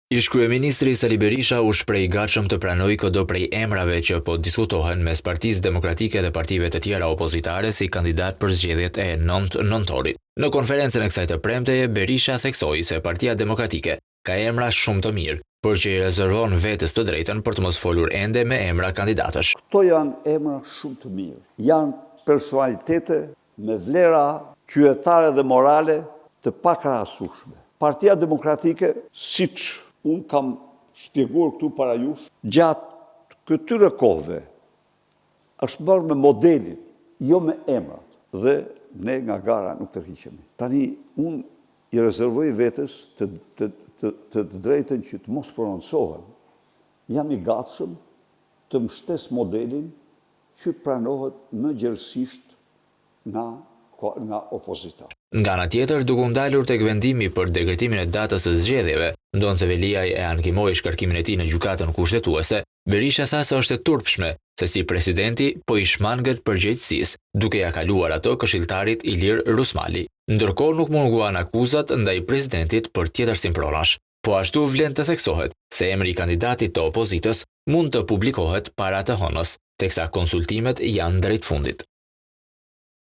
Ish kryeministri Sali Berisha u shpreh i gatshëm të pranojë çdo prej emrave që po diskutohen mes Partisë Demokratike dhe partive të tjera opozitare si kandidat për zgjedhjet e 9 nëntorit. Në konferencën e kësaj të premteje, Berisha theksoi se Partia Demokratike ka emra shumë të mirë, por që i rezervon vetes të drejtën për të mos folur ende me emra kandidatësh. Këto janë emra shumë të mirë. Janë personalitete me vlera qytetare dhe morale të pakrahasueshme. Partia Demokratike, siç unë kam shpjeguar këtu para jush, gjatë këtyre kohëve është bërë me modelin, jo me emrat, dhe ne nga gara nuk tërhiqemi. Tani unë i rezervoj vetes të drejtën që të mos prononcohem. Jam i gatshëm të mbështes modelin që pranohet më gjerësisht nga opozita. Nga ana tjetër, duke u ndalur tek vendimi për dekretimin e datës së zgjedhjeve, ndonse Veliaj e ankimoi shkarkimin e tij në gjykatën kushtetuese, Berisha tha se është e turpshme se si presidenti po i shmanget përgjegjësisë, duke ja kaluar ato këshilltarit Ilir Rusmali. Ndërkohë nuk munguan akuzat ndaj presidentit për tjetërsim pronash. Po ashtu vlen të theksohet se emri i kandidatit të opozitës mund të publikohet para të hënës, teksa konsultimet janë drejt fundit.